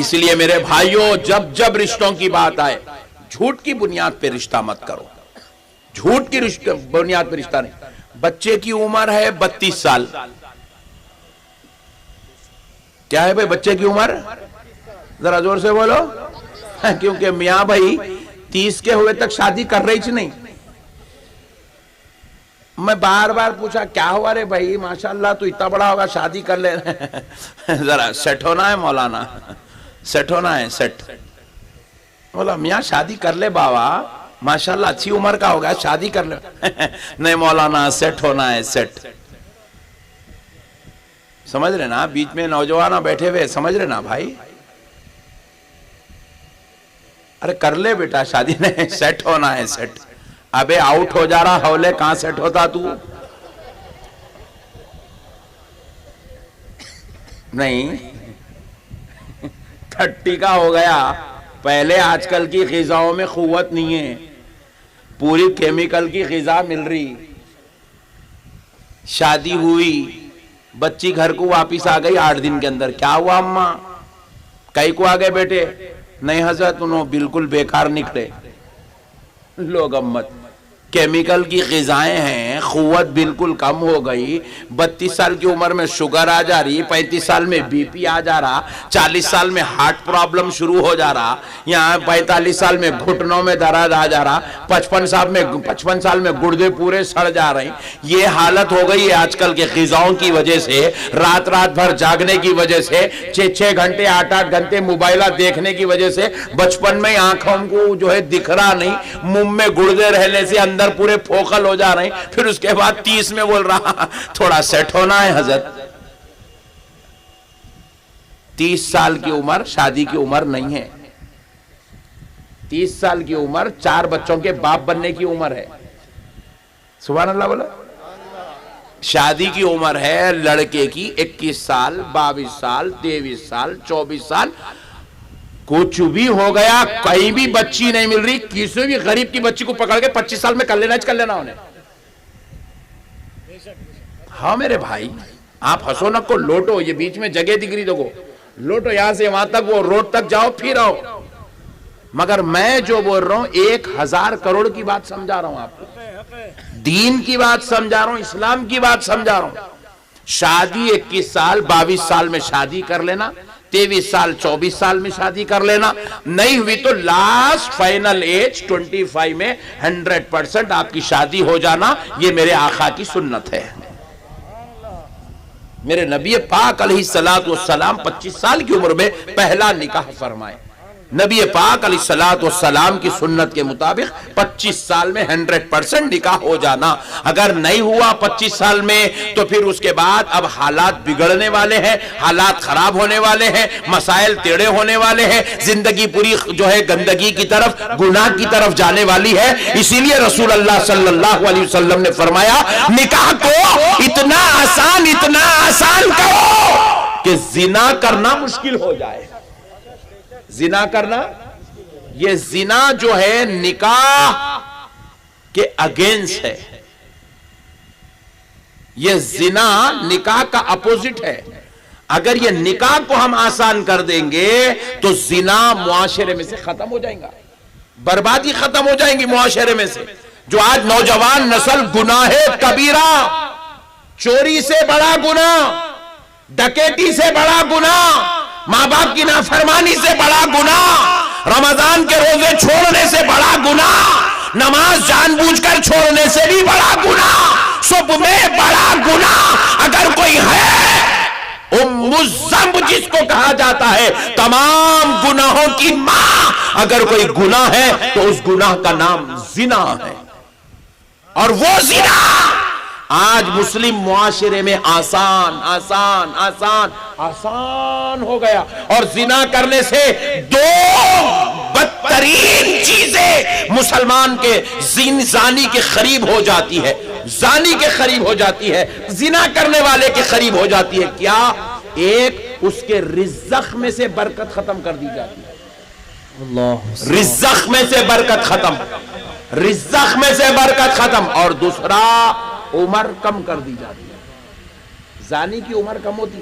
اس لیے میرے بھائیوں جب جب رشتوں کی بات آئے جھوٹ کی بنیاد پہ رشتہ مت کرو، جھوٹ کی بنیاد پہ رشتہ نہیں۔ بچے کی عمر ہے 32 سال، کیا ہے بھائی بچے کی عمر؟ ذرا زور سے بولو، کیونکہ میاں بھائی 30 کے ہوئے تک شادی کر رہی تھی نہیں۔ میں بار بار پوچھا کیا ہوا رے بھائی، ماشاءاللہ تو اتنا بڑا ہوگا شادی کر لے۔ ذرا سیٹ ہونا ہے مولانا، سیٹ ہونا ہے، سیٹ۔ بولا میاں شادی کر لے بابا، ماشاءاللہ اچھی عمر کا ہوگا شادی کر لے۔ نہیں مولانا سیٹ ہونا ہے، سیٹ۔ سمجھ رہے نا، بیچ میں نوجوان بیٹھے ہوئے، سمجھ رہے نا بھائی؟ ارے کر لے بیٹا شادی، نہیں سیٹ ہونا ہے، سیٹ۔ ابے آؤٹ ہو جا رہا ہولے، کہاں سیٹ ہوتا تو؟ نہیں 30 کا ہو گیا، پہلے آج کل کی غذاؤں میں قوت نہیں ہے، پوری کیمیکل کی غذا مل رہی۔ شادی ہوئی، بچی گھر کو واپس آ گئی 8 دن کے اندر، کیا ہوا اماں کئی کو آ گئے بیٹے؟ نہیں حضرت انہوں بالکل بیکار نکلے۔ لوگ امت کیمیکل کی غذائیں ہیں، قوت بالکل کم ہو گئی، 32 سال کی عمر میں شوگر آ جا رہی، 35 سال میں بی پی آ جا رہا، 40 سال میں ہارٹ پرابلم شروع ہو جا رہا، یہاں 45 سال میں گھٹنوں میں درد آ جا رہا، 55 سال میں گردے پورے سڑ جا رہے ہیں۔ یہ حالت ہو گئی ہے آج کل کے غذاؤں کی وجہ سے، رات بھر جاگنے کی وجہ سے، 6 گھنٹے 8 گھنٹے موبائلہ دیکھنے کی وجہ سے، بچپن میں آنکھوں کو جو ہے دکھ رہا نہیں، منہ میں گردے رہنے سے اندر پورے پھوکل ہو جا رہے ہیں، پھر اس کے بعد 30 میں بول رہا تھوڑا سیٹ ہونا ہے حضرت۔ 30 سال کی عمر شادی کی عمر نہیں ہے، 30 سال کی عمر 4 بچوں کے باپ بننے کی عمر ہے۔ سبحان اللہ بولا۔ شادی کی عمر ہے لڑکے کی 21 سال، 22 سال، 23 سال، 24 سال۔ کچھ بھی ہو گیا، کہیں بھی بچی نہیں مل رہی، کسی بھی غریب کی بچی کو پکڑ کے 25 سال میں کر لینا انہیں۔ ہاں میرے بھائی آپ ہنسو نہ کو، لوٹو، یہ بیچ میں جگہ دکھ رہی تو لوٹو، یہاں سے وہاں تک، وہ روڈ تک جاؤ پھر آؤ۔ مگر میں جو بول رہا ہوں 1000 کروڑ کی بات سمجھا رہا ہوں آپ کو، دین کی بات سمجھا رہا ہوں، اسلام کی بات سمجھا رہا ہوں۔ شادی 21 سال 22 سال میں شادی کر لینا، 23 سال 24 سال میں شادی کر لینا، نہیں ہوئی تو لاسٹ فائنل ایج 25 میں 100% آپ کی شادی ہو جانا، یہ میرے آقا کی سنت ہے۔ میرے نبی پاک علیہ السلام 25 سال کی عمر میں پہلا نکاح فرمائے۔ نبی پاک علیہ السلام کی سنت کے مطابق 25 سال میں 100% نکاح ہو جانا۔ اگر نہیں ہوا 25 سال میں تو پھر اس کے بعد اب حالات بگڑنے والے ہیں، حالات خراب ہونے والے ہیں، مسائل ٹیڑے ہونے والے ہیں، زندگی پوری جو ہے گندگی کی طرف، گناہ کی طرف جانے والی ہے۔ اسی لیے رسول اللہ صلی اللہ علیہ وسلم نے فرمایا نکاح کو اتنا آسان کرو کہ زنا کرنا مشکل ہو جائے۔ زنا کرنا، یہ زنا جو ہے نکاح کے اگینسٹ ہے، یہ زنا نکاح کا اپوزٹ ہے۔ اگر یہ نکاح کو ہم آسان کر دیں گے تو زنا معاشرے میں سے ختم ہو جائیں گا، بربادی ختم ہو جائیں گی معاشرے میں سے۔ جو آج نوجوان نسل گناہ کبیرہ، چوری سے بڑا گناہ، ڈکیٹی سے بڑا گناہ، ماں باپ کی نافرمانی سے بڑا گناہ، رمضان کے روزے چھوڑنے سے بڑا گناہ، نماز جان بوجھ کر چھوڑنے سے بھی بڑا گناہ، سب میں بڑا گناہ اگر کوئی ہے، ام الذنب جس کو کہا جاتا ہے، تمام گناہوں کی ماں، اگر کوئی گناہ ہے تو اس گناہ کا نام زنا ہے۔ اور وہ زنا آج مسلم معاشرے میں آسان ہو گیا، اور زنا کرنے سے 2 بدترین چیزیں مسلمان کے زانی کے قریب ہو جاتی ہے، زانی کے قریب ہو جاتی ہے، زنا کرنے والے کے قریب ہو جاتی ہے۔ کیا؟ ایک اس کے رزق میں سے برکت ختم کر دی جاتی ہے، رزق میں سے برکت ختم، رزق میں سے برکت ختم، اور دوسرا عمر کم کر دی جاتی ہے۔ زانی کی عمر کم ہوتی،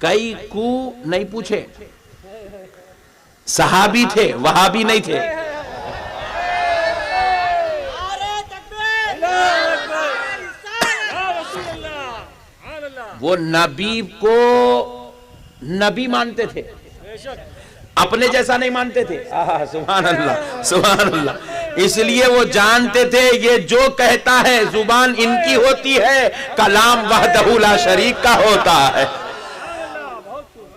کئی کو نہیں پوچھے، صحابی تھے، وہابی نہیں تھے. وہ نبی کو نبی مانتے تھے، اپنے جیسا نہیں مانتے تھے. سبحان اللہ سبحان اللہ. اس لیے وہ جانتے تھے یہ جو کہتا ہے زبان ان کی ہوتی ہے، کلام وحدہ لا شریک کا ہوتا ہے.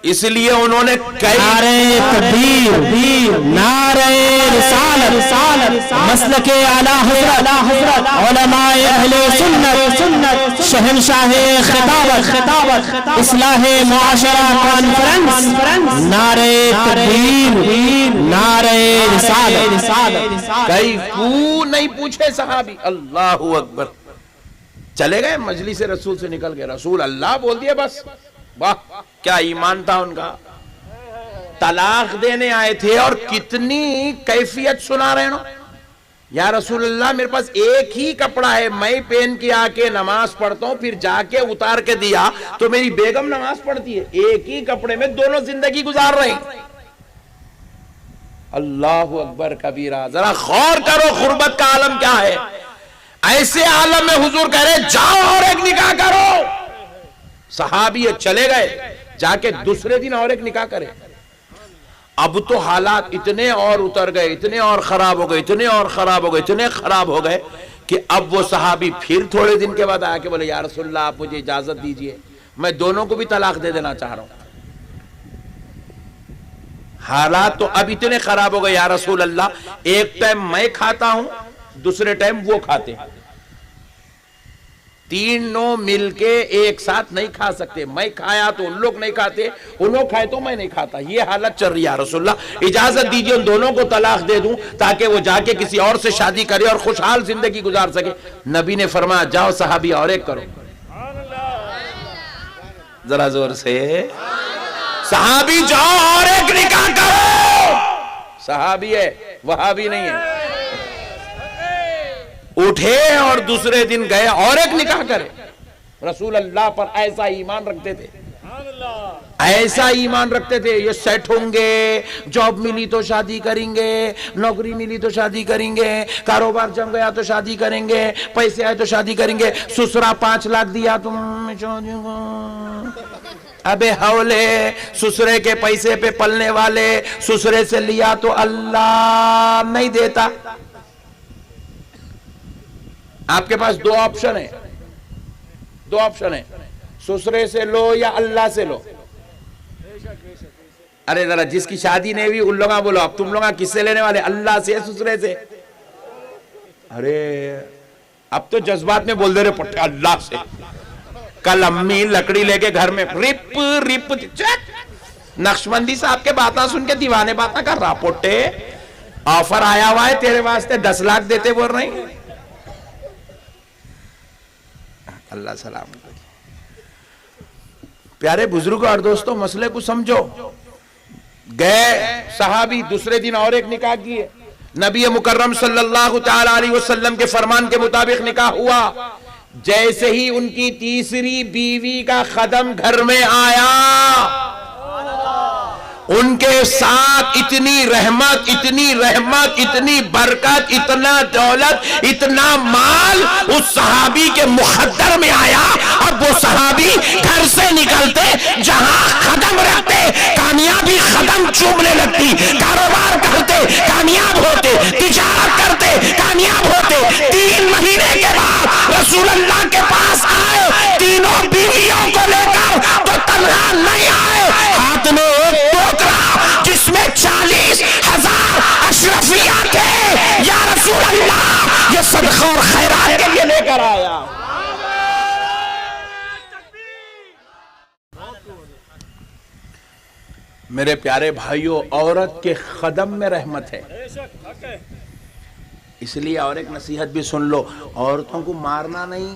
اس لیے انہوں نے کئی نعرہ تکبیر، نعرہ رسالت، مسلک اعلی حضرت، علماء اہل سنت، شہنشاہ خطابت، اصلاح معاشرہ کانفرنس، نعرہ تکبیر، نعرہ رسالت. کئی کو نہیں پوچھے صحابی. اللہ اکبر. چلے گئے مجلس رسول سے نکل گئے، رسول اللہ بول دیا بس. واہ کیا ایمان تھا ان کا. طلاق دینے آئے تھے اور کتنی کیفیت سنا رہے ہیں. یا رسول اللہ میرے پاس ایک ہی کپڑا ہے، میں پہن کے آ کے نماز پڑھتا ہوں، پھر جا کے اتار کے دیا تو میری بیگم نماز پڑھتی ہے. ایک ہی کپڑے میں دونوں زندگی گزار رہے ہیں. اللہ اکبر کبیرہ. ذرا غور کرو غربت کا عالم کیا ہے. ایسے عالم میں حضور کہہ رہے جاؤ اور ایک نکاح کرو. صحابی چلے گئے، جا کے دوسرے دن اور ایک نکاح کرے. اب تو حالات اتنے اور اتر گئے، اتنے اور خراب ہو گئے، اتنے اور خراب ہو گئے، اتنے خراب ہو گئے کہ اب وہ صحابی پھر تھوڑے دن کے بعد آیا کہ بولے یا رسول اللہ آپ مجھے اجازت دیجئے، میں دونوں کو بھی طلاق دے دینا چاہ رہا ہوں. حالات تو اب اتنے خراب ہو گئے یا رسول اللہ ایک ٹائم میں کھاتا ہوں، دوسرے ٹائم وہ کھاتے ہیں، تینوں مل کے ایک ساتھ نہیں کھا سکتے. میں کھایا تو ان لوگ نہیں کھاتے، ان لوگ کھائے تو میں نہیں کھاتا. یہ حالت چل رہی ہے یا رسول اللہ اجازت دیجئے ان دونوں کو طلاق دے دوں تاکہ وہ جا کے کسی اور سے شادی کرے اور خوشحال زندگی گزار سکے. نبی نے فرمایا جاؤ صحابی اور ایک کرو. ذرا زور سے صحابی جاؤ اور ایک نکاح کرو. صحابی ہے وہابی نہیں ہے. اٹھے اور دوسرے دن گئے اور ایک نکاح کرے. رسول اللہ پر ایسا ایمان رکھتے تھے، ایسا ایمان رکھتے تھے یہ سیٹ ہوں گے، جاب ملی تو شادی کریں گے، نوکری ملی تو شادی کریں گے، کاروبار جم گیا تو شادی کریں گے، پیسے آئے تو شادی کریں گے. سسرا 5 لاکھ دیا تم شادی کو. ابے حولے سسرے کے پیسے پہ پلنے والے، سسرے سے لیا تو اللہ نہیں دیتا. آپ کے پاس دو آپشن ہے، سسرے سے لو یا اللہ سے لو. ارے ذرا جس کی شادی نہیں ہوئی ان لوگاں بولو اب تم لوگاں کس سے لینے والے، اللہ سے سسرے سے؟ ارے اب تو جذبات میں بول دے رہے پٹے اللہ سے. کل امی لکڑی لے کے گھر میں رپ رپ نقشبندی صاحب کے باتاں سن کے دیوانے باتاں کر رہا. پٹے آفر آیا ہوا ہے تیرے واسطے 10 لاکھ دیتے بول رہے ہیں. اللہ سلام. پیارے بزرگوں اور دوستوں مسئلے کو سمجھو. گئے صحابی دوسرے دن اور ایک نکاح کیے. نبی مکرم صلی اللہ تعالی علیہ وسلم کے فرمان کے مطابق نکاح ہوا. جیسے ہی ان کی تیسری بیوی کا قدم گھر میں آیا ان کے ساتھ اتنی رحمت، اتنی برکت، اتنا دولت، اتنا مال اس صحابی کے مخدر میں آیا. اب وہ صحابی گھر سے نکلتے جہاں قدم رکھتے کامیابی قدم چومنے لگتی. کاروبار کرتے کامیاب ہوتے، تجارت کرتے کامیاب ہوتے. 3 مہینے کے بعد رسول اللہ کے پاس آئے تینوں بیویوں کو لے کر. تو تنہا نہیں آئے، ہاتھ میں ایک ٹوکرا جس میں 40,000 اشرفیاں تھے. یا رسول اللہ یہ صدقہ اور خیرات کے لیے لے کر آیا. میرے پیارے بھائیوں عورت کے قدم میں رحمت ہے. اس لیے اور ایک نصیحت بھی سن لو، عورتوں کو مارنا نہیں.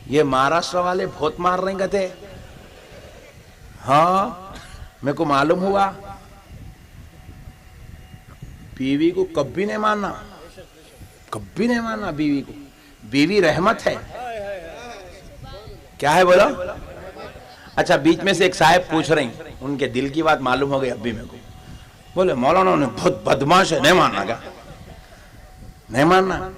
یہ مہاراشٹر والے بہت مار رہے ہیں تھے. ہاں میرے کو معلوم ہوا بیوی کو کبھی نہیں ماننا، کبھی نہیں ماننا بیوی کو. بیوی رحمت ہے. کیا ہے بولو؟ اچھا بیچ میں سے ایک صاحب پوچھ رہے ہیں، ان کے دل کی بات معلوم ہو گئی اب بھی میرے کو، بولے مولانا نے بہت بدماش ہے، نہیں ماننا کیا؟ نہیں ماننا؟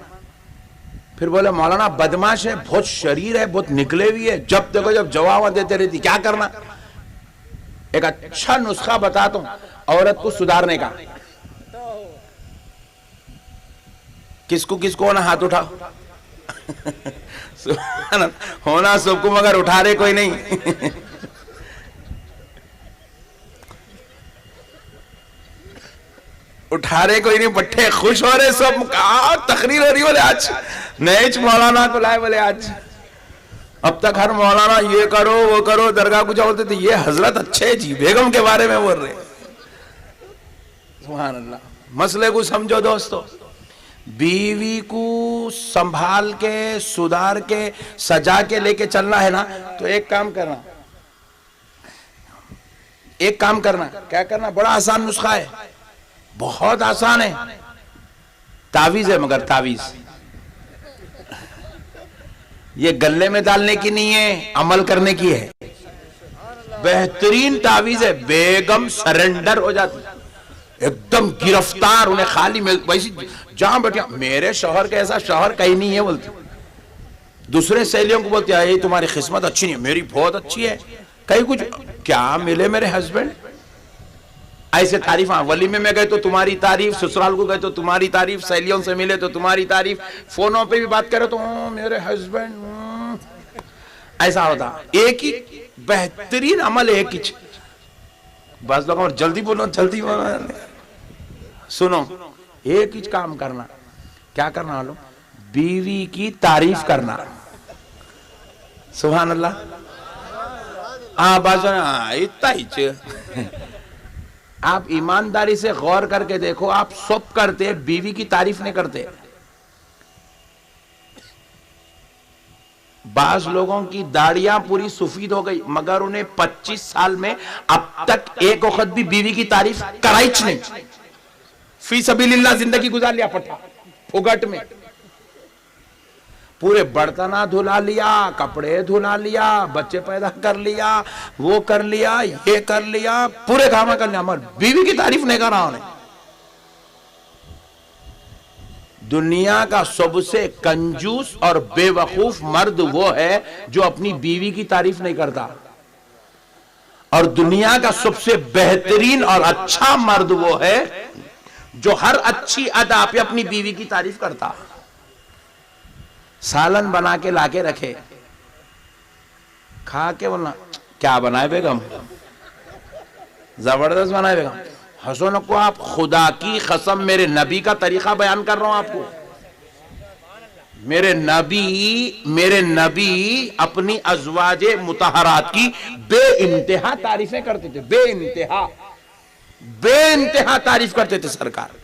پھر بولے مولانا بدماش ہے، بہت شریر ہے، بہت نکلے ہوئی ہے، جب دیکھو جب جواب دیتے رہتی، کیا کرنا؟ ایک اچھا نسخہ بتاتا ہوں عورت کو سدھارنے کا. کس کو ہونا؟ ہاتھ اٹھا. ہونا سب کو مگر اٹھا رہے کوئی نہیں. اٹھا رہے کوئی نہیں، بٹھے خوش ہو رہے سب. کہاں تقریر ہو رہی بولے آج نیچ مولانا کو لائے، بولے آج اب تک ہر مولانا یہ کرو وہ کرو درگاہ کو جاؤ بولتے تھے، یہ حضرت اچھے جی بیگم کے بارے میں بول رہے. سبحان اللہ. مسئلے کو سمجھو دوستو، بیوی کو سنبھال کے سدھار کے سجا کے لے کے چلنا ہے نا، تو ایک کام کرنا. کیا کرنا؟ بڑا آسان نسخہ ہے، بہت آسان ہے. تعویذ ہے، مگر تعویذ یہ گلے میں ڈالنے کی نہیں ہے، عمل کرنے کی ہے. بہترین تعویذ ہے. بیگم سرنڈر ہو جاتی، ایک دم گرفتار، انہیں خالی ویسی جہاں بیٹھے، میرے شوہر کا ایسا شوہر کہیں نہیں ہے بولتی. دوسرے سہیلیوں کو بولتی ہے تمہاری قسمت اچھی نہیں ہے، میری بہت اچھی ہے. کہیں کچھ کیا ملے میرے ہسبینڈ، ایسے تعریف. ہاں ولیمے میں گئے تو تمہاری تعریف، سسرال کو گئے تو تمہاری تعریف، سہیلیوں سے ملے تو تمہاری تعریف، فونوں پہ بھی بات کرے تو میرے ہسبینڈ. ایسا ہوتا. ایک ہی بہترین عمل، ایک ہی. بعض لوگوں جلدی بولو سنو، ایک ہی کام کرنا. کیا کرنا والوں؟ بیوی کی تعریف کرنا. سبحان اللہ. اتنا ہی. آپ ایمانداری سے غور کر کے دیکھو، آپ سب کرتے، بیوی کی تعریف نہیں کرتے. بعض لوگوں کی داڑیاں پوری سفید ہو گئی، مگر انہیں 25 سال میں اب تک ایک وقت بھی بیوی کی تعریف کرائی نہیں. فی سبیل اللہ زندگی گزار لیا پٹھا پھگٹ میں. پورے برتنہ دھلا لیا، کپڑے دھلا لیا، بچے پیدا کر لیا، وہ کر لیا، یہ کر لیا، پورے کام کر لیا، مگر بیوی کی تعریف نہیں کر رہا انہیں. دنیا کا سب سے کنجوس اور بے وقوف مرد وہ ہے جو اپنی بیوی کی تعریف نہیں کرتا، اور دنیا کا سب سے بہترین اور اچھا مرد وہ ہے جو ہر اچھی ادا پہ اپنی بیوی کی تعریف کرتا. سالن بنا کے لا کے رکھے، کھا کے بولنا کیا بنائے بیگم، زبردست بنائے بیگم. ہنسو نکو آپ، خدا کی قسم میرے نبی کا طریقہ بیان کر رہا ہوں آپ کو. میرے نبی اپنی ازواج مطہرات کی بے انتہا تعریفیں کرتے تھے، بے انتہا تعریف کرتے تھے سرکار.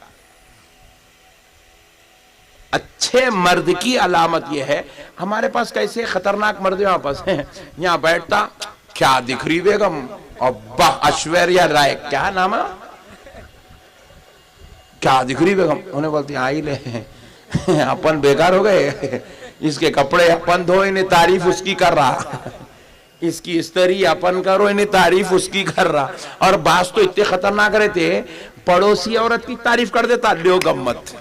اچھے مرد کی علامت یہ ہے. ہمارے پاس کیسے خطرناک مرد یہاں پاس ہیں، یہاں بیٹھتا، کیا دکھ رہی بیگم، ابا ایشوریا رائے، کیا نام ہے، کیا دکھ رہی بیگم. انہیں بولتی آئی لے اپن بیکار ہو گئے، اس کے کپڑے اپن دھو، انہیں تعریف اس کی کر رہا، اس کی استری اپن کرو، انہیں تعریف اس کی کر رہا. اور بعض تو اتنے خطرناک رہتے، پڑوسی عورت کی تعریف کر دیتا، لیو گمت.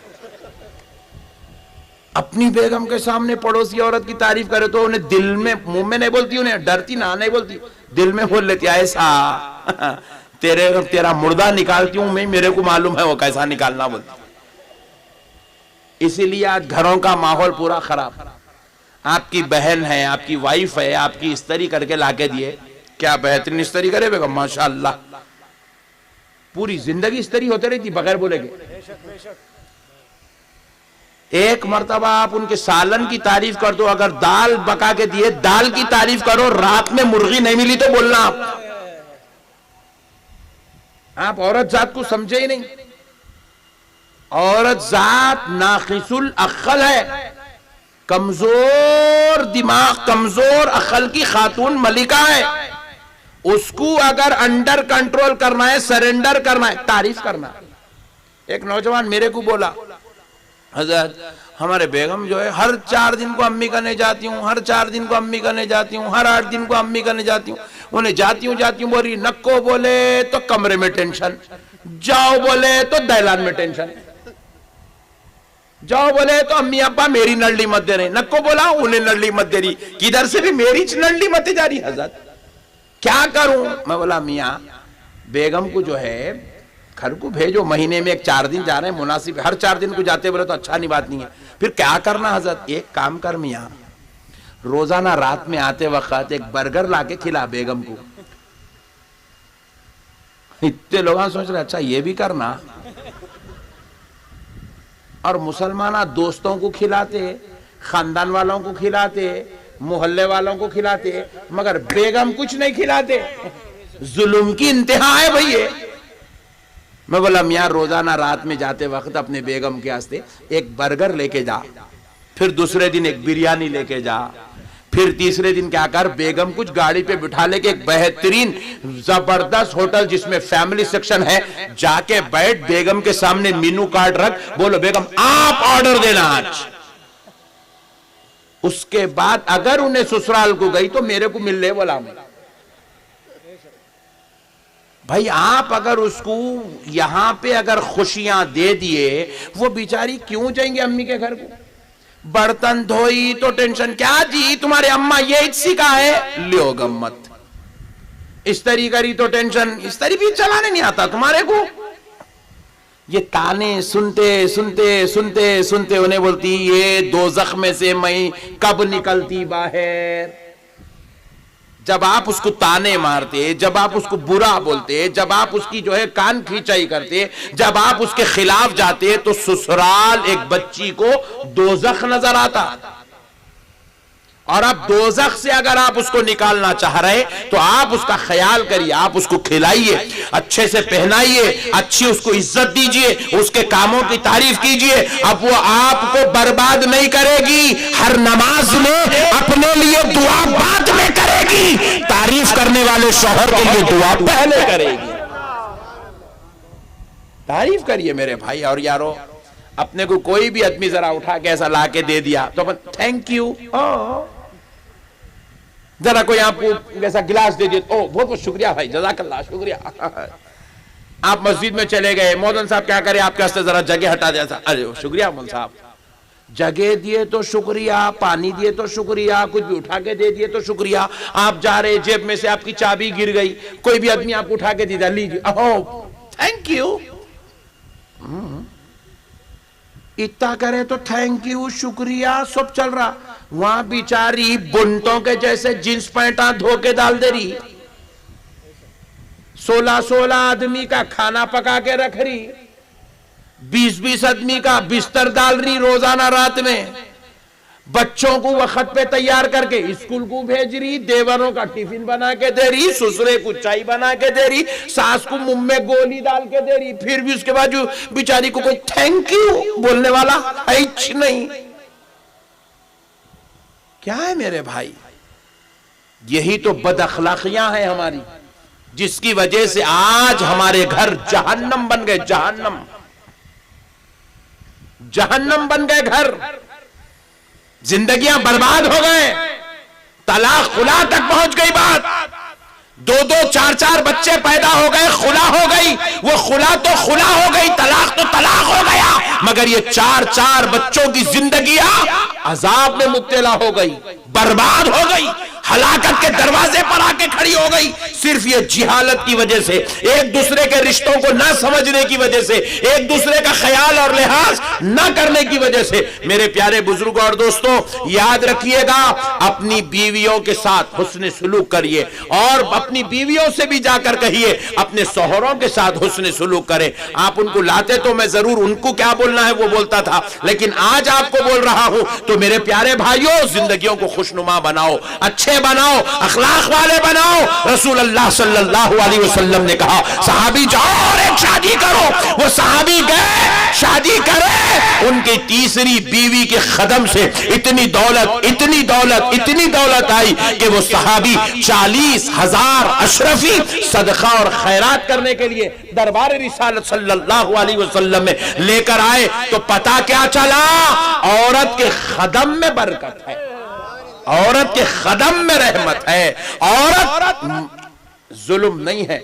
اپنی بیگم کے سامنے پڑوسی عورت کی تعریف کرے تو انہیں دل میں، منہ میں نہیں بولتی، انہیں ڈرتی نہ نہیں بولتی، دل میں بول لیتی ایسا تیرا مردہ نکالتی ہوں میں، میرے کو معلوم ہے وہ کیسا نکالنا بولتی. اسی لیے آج گھروں کا ماحول پورا خراب. آپ کی بہن ہے، آپ کی وائف ہے، آپ کی استری کر کے لا کے دیے، کیا بہترین استری کرے بیگم ماشاءاللہ، پوری زندگی استری ہوتے رہتی بغیر بولے گے. ایک مرتبہ آپ ان کے سالن کی تعریف کر دو، اگر دال پکا کے دیے دال کی تعریف کرو، رات میں مرغی نہیں ملی تو بولنا. آپ عورت ذات کو سمجھے ہی نہیں. عورت ذات ناقص العقل ہے، کمزور دماغ، کمزور عقل کی خاتون ملکہ ہے. اس کو اگر انڈر کنٹرول کرنا ہے، سرنڈر کرنا ہے، تعریف کرنا. ایک نوجوان میرے کو بولا، حضرت ہمارے بیگم جو ہے ہر 4 دن کو امی کرنے جاتی ہوں، ہر 4 دن کو امی کرنے جاتی ہوں، ہر 8 دن کو امی کرنے جاتی ہوں. انہیں جاتی ہوں بول رہی نکو بولے تو کمرے میں ٹینشن، جاؤ بولے تو دہلان میں ٹینشن، جاؤ بولے تو امی ابا میری نڑلی مت دے رہے، نکو بولا انہیں نڑلی مت دے رہی، کدھر سے بھی میری نڑلی مت جا رہی حضرت، کیا کروں؟ میں بولا میاں بیگم کو جو ہے گھر کو بھیجو، مہینے میں 4 دن جا رہے ہیں مناسب، ہر 4 دن کو جاتے بولے تو اچھا نہیں بات نہیں ہے. پھر کیا کرنا حضرت؟ ایک کام کر میاں، روزانہ رات میں آتے وقت ایک برگر لا کے کھلا بیگم کو. اتنے لوگ سوچ رہے اچھا یہ بھی کرنا. اور مسلمانہ دوستوں کو کھلاتے، خاندان والوں کو کھلاتے، محلے والوں کو کھلاتے، مگر بیگم کچھ نہیں کھلاتے. ظلم کی انتہا ہے بھئی یہ. میں بولا میاں روزانہ رات میں جاتے وقت اپنے بیگم کے واسطے ایک برگر لے کے جا، پھر دوسرے دن ایک بریانی لے کے جا، پھر تیسرے دن کیا کر بیگم کچھ گاڑی پہ بٹھا لے کے ایک بہترین زبردست ہوٹل جس میں فیملی سیکشن ہے جا کے بیٹھ، بیگم کے سامنے مینو کارڈ رکھ، بولو بیگم آپ آرڈر دینا آج. اس کے بعد اگر انہیں سسرال کو گئی تو میرے کو مل لے بولا. بھائی آپ اگر اس کو یہاں پہ اگر خوشیاں دے دیے، وہ بیچاری کیوں جائیں گے امی کے گھر کو؟ برتن دھوئی تو ٹینشن، کیا جی تمہارے اماں یہ سکھا ہے، لیو گمت. استری کری تو ٹینشن، استری بھی چلانے نہیں آتا تمہارے کو. یہ تانے سنتے سنتے سنتے سنتے انہیں بولتی یہ دوزخ میں سے میں کب نکلتی باہر. جب آپ اس کو تانے مارتے، جب آپ اس کو برا بولتے، جب آپ اس کی جو ہے کان کھینچائی کرتے، جب آپ اس کے خلاف جاتے تو سسرال ایک بچی کو دوزخ نظر آتا. اور اب دوزخ سے اگر آپ اس کو نکالنا چاہ رہے تو آپ اس کا خیال کریے، آپ اس کو کھلائیے، اچھے سے پہنائیے، اچھی اس کو عزت دیجئے، اس کے کاموں کی تعریف کیجئے. اب وہ آپ کو برباد نہیں کرے گی، ہر نماز میں اپنے لیے دعا بعد میں کرے گی، تعریف کرنے والے شوہر کے لیے دعا پہلے کرے گی. تعریف کریے میرے بھائی اور یارو. اپنے کو کوئی بھی آدمی ذرا اٹھا کے ایسا لا کے دے دیا تو اپن تھینک یو، ذرا کوئی آپ کو ایسا گلاس دے دیا، او بہت بہت شکریہ بھائی، جزاک اللہ، شکریہ. آپ مسجد میں چلے گئے، مولوی صاحب کیا کرے آپ کے واسطے ذرا جگہ ہٹا دیا، ارے شکریہ مولوی صاحب. جگہ دیے تو شکریہ، پانی دیے تو شکریہ، کچھ بھی اٹھا کے دے دیے تو شکریہ. آپ جا رہے جیب میں سے آپ کی چابی گر گئی، کوئی بھی آدمی آپ کو اٹھا کے دے دیا، لیجیے، تھینک یو. اتنا کرے تو تھینک یو، شکریہ سب چل رہا. وہاں بیچاری بنٹوں کے جیسے جنس پینٹاں دھو کے ڈال دے رہی، 16 آدمی کا کھانا پکا کے رکھ رہی، 20 آدمی کا بستر ڈال رہی روزانہ رات میں، بچوں کو وقت پہ تیار کر کے اسکول کو بھیج رہی، دیوروں کا ٹیفن بنا کے دے رہی، سسرے کو چائے بنا کے دے رہی، ساس کو منہ میں گولی ڈال کے دے رہی. پھر بھی اس کے بعد جو بیچاری کو کوئی تھینک یو بولنے والا ایچ نہیں. کیا ہے میرے بھائی؟ یہی تو بد اخلاقیاں ہیں ہماری، جس کی وجہ سے آج ہمارے گھر جہنم بن گئے. جہنم بن گئے گھر، زندگیاں برباد ہو گئے، طلاق خلا تک پہنچ گئی بات. 2 4 بچے پیدا ہو گئے، خلا ہو گئی. وہ خلا تو خلا ہو گئی، طلاق تو طلاق ہو گیا، مگر یہ 4 بچوں کی زندگیاں عذاب میں مبتلا ہو گئی، برباد ہو گئی، ہلاکت کے دروازے پر آ کے کھڑی ہو گئی. صرف یہ جہالت کی وجہ سے، ایک دوسرے کے رشتوں کو نہ سمجھنے کی وجہ سے، ایک دوسرے کا خیال اور لحاظ نہ کرنے کی وجہ سے. میرے پیارے بزرگوں اور دوستوں، یاد رکھیے گا، اپنی بیویوں کے ساتھ حسن سلوک کریے، اور اپنی بیویوں سے بھی جا کر کہیے اپنے شوہروں کے ساتھ حسن سلوک کریں. آپ ان کو لاتے تو میں ضرور ان کو کیا بولنا ہے وہ بولتا تھا، لیکن آج آپ کو بول رہا ہوں. تو میرے پیارے بھائیوں، زندگیوں کو خوشنما بناؤ، اچھے بناؤ، اخلاق والے بناؤ. رسول اللہ صلی اللہ علیہ وسلم نے کہا صحابی جاؤ اور ایک شادی کرو. وہ صحابی گئے شادی کرے، ان کی تیسری بیوی کے خدم سے اتنی دولت آئی کہ وہ صحابی 40,000 اشرفی صدقہ اور خیرات کرنے کے لیے دربار رسالت صلی اللہ علیہ وسلم میں لے کر آئے۔ تو پتہ کیا چلا؟ عورت کے خدم میں برکت ہے، عورت کے خدم میں رحمت ہے، عورت ظلم نہیں ہے،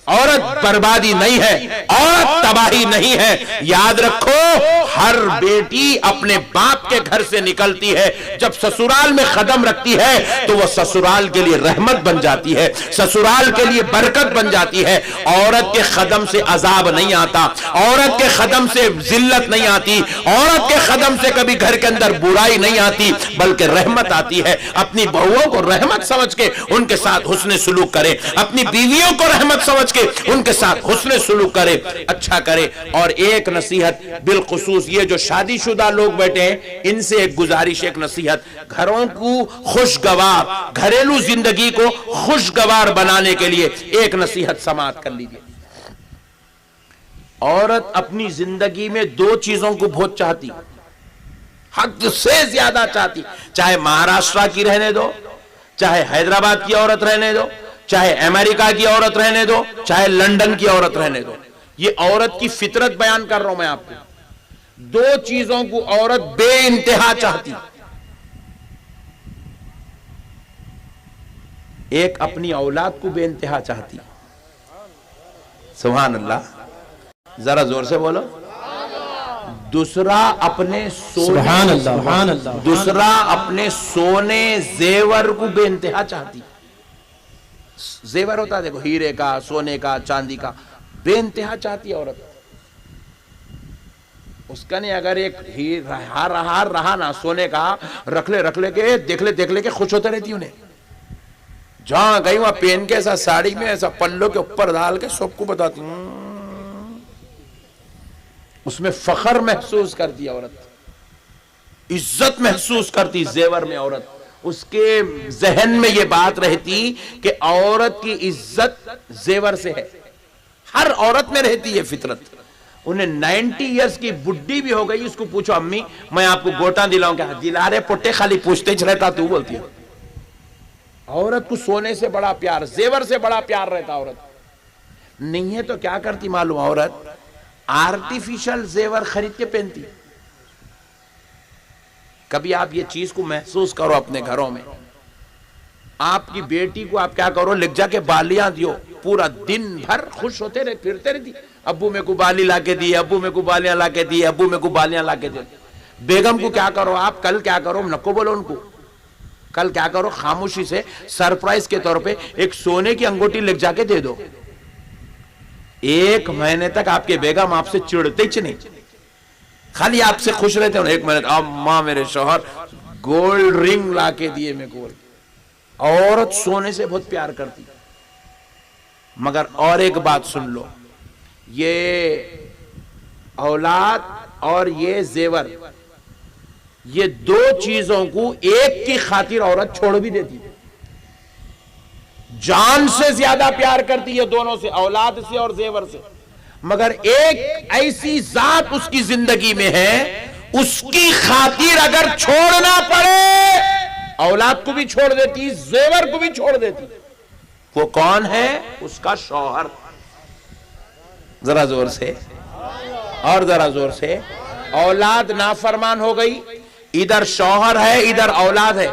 عورت بربادی نہیں ہے، عورت تباہی نہیں ہے۔ یاد رکھو، ہر بیٹی اپنے باپ کے گھر سے نکلتی ہے، جب سسرال میں قدم رکھتی ہے تو وہ سسرال کے لیے رحمت بن جاتی ہے، سسرال کے لیے برکت بن جاتی ہے۔ عورت کے قدم سے عذاب نہیں آتا، عورت کے قدم سے ذلت نہیں آتی، عورت کے قدم سے کبھی گھر کے اندر برائی نہیں آتی، بلکہ رحمت آتی ہے۔ اپنی بہوؤں کو رحمت سمجھ کے ان کے ساتھ حسن سلوک کرے، اپنی بیویوں کو رحمت سمجھ کے ان کے ساتھ حسن سلوک کرے، اچھا کرے۔ اور ایک نصیحت بالخصوص یہ جو شادی شدہ لوگ بیٹھے ہیں، ان سے ایک گزارش، ایک نصیحت، گھروں کو خوشگوار، گھریلو زندگی کو خوشگوار بنانے کے لیے ایک نصیحت سماعت کر لیجیے۔ عورت اپنی زندگی میں 2 چیزوں کو بہت چاہتی، حد سے زیادہ چاہتی، چاہے مہاراشٹرا کی رہنے دو، چاہے حیدرآباد کی عورت رہنے دو، چاہے امریکہ کی عورت رہنے دو، چاہے لندن کی عورت رہنے دو۔ یہ عورت کی فطرت بیان کر رہا ہوں میں آپ کو۔ 2 چیزوں کو عورت بے انتہا چاہتی، ایک اپنی اولاد کو بے انتہا چاہتی، سبحان اللہ، ذرا زور سے بولو، دوسرا اپنے سونے زیور کو بے انتہا چاہتی۔ زیور ہوتا ہے دیکھو، ہیرے کا، سونے کا، چاندی کا، بے انتہا چاہتی عورت۔ اس کا نہیں، اگر ایک ہار رہا نا سونے کا، رکھ لے کے دیکھ لے کے خوش ہوتے رہتی انہیں۔ جہاں گئی وہاں پہن کے ایسا ساڑی میں ایسا پلو کے اوپر ڈال کے سب کو بتاتی، اس میں فخر محسوس کرتی عورت، عزت محسوس کرتی زیور میں عورت۔ اس کے ذہن میں یہ بات رہتی کہ عورت کی عزت زیور سے ہے، ہر عورت میں رہتی ہے فطرت۔ انہیں 90 ایئرز کی بڈی بھی ہو گئی، اس کو پوچھو امی میں آپ کو گوٹا دلاؤں کیا؟ دلارے پٹے خالی پوچھتے چھ رہتا تو بولتی ہے۔ عورت کو سونے سے بڑا پیار، زیور سے بڑا پیار رہتا عورت نہیں ہے۔ تو کیا کرتی معلوم؟ عورت آرٹیفیشل زیور خرید کے پہنتی۔ کبھی آپ یہ چیز کو محسوس کرو اپنے گھروں میں، آپ کی بیٹی کو آپ کیا کرو، لکھ جا کے بالیاں دیو، پورا دن بھر خوش ہوتے رہے، پھرتے رہتی، ابو میں کو بالی لا کے دی، ابو میں کو بالیاں لا کے دی، ابو میں کو بالیاں لا کے دی۔ بیگم کو کیا کرو آپ، کل کیا کرو، نکو بولو ان کو، کل کیا کرو، خاموشی سے سرپرائز کے طور پہ ایک سونے کی انگوٹی لکھ جا کے دے دو۔ 1 مہینے تک آپ کے بیگم آپ سے چڑھتے ہی نہیں، خالی آپ سے خوش رہتے ہیں۔ 1 مہینے ماں میرے شوہر گولڈ رنگ لا کے دیے میں کو۔ عورت سونے سے بہت پیار کرتی۔ مگر اور ایک بات سن لو، یہ اولاد اور یہ زیور، یہ 2 چیزوں کو ایک کی خاطر عورت چھوڑ بھی دیتی، جان سے زیادہ پیار کرتی ہے دونوں سے، اولاد سے اور زیور سے۔ مگر ایک ایسی ذات اس کی زندگی میں ہے، اس کی خاطر اگر چھوڑنا پڑے، اولاد کو بھی چھوڑ دیتی، زیور کو بھی چھوڑ دیتی۔ وہ کون ہے؟ اس کا شوہر۔ ذرا زور سے اور ذرا زور سے۔ اولاد نافرمان ہو گئی، ادھر شوہر ہے ادھر اولاد ہے،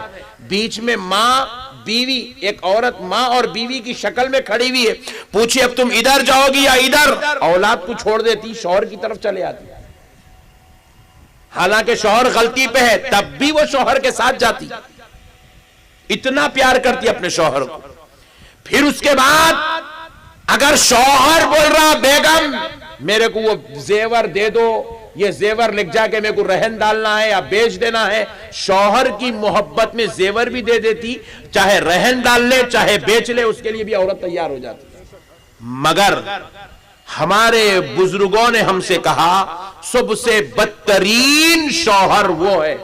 بیچ میں ماں بیوی، ایک عورت ماں اور بیوی کی شکل میں کھڑی ہوئی ہے، پوچھے اب تم ادھر جاؤ گی یا ادھر؟ اولاد کو چھوڑ دیتی، شوہر کی طرف چلے آتی، حالانکہ شوہر غلطی پہ ہے تب بھی وہ شوہر کے ساتھ جاتی، اتنا پیار کرتی اپنے شوہر کو۔ پھر اس کے بعد اگر شوہر بول رہا بیگم میرے کو وہ زیور دے دو، یہ زیور لکھ جا کے میرے کو رہن ڈالنا ہے یا بیچ دینا ہے، شوہر کی محبت میں زیور بھی دے دیتی، چاہے رہن ڈال لے چاہے بیچ لے، اس کے لیے بھی عورت تیار ہو جاتی۔ مگر ہمارے بزرگوں نے ہم سے کہا سب سے بدترین شوہر وہ ہے،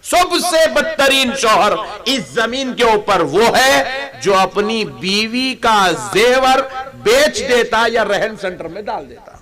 سب سے بدترین شوہر اس زمین کے اوپر وہ ہے جو اپنی بیوی کا زیور بیچ دیتا یا رہن سینٹر میں ڈال دیتا۔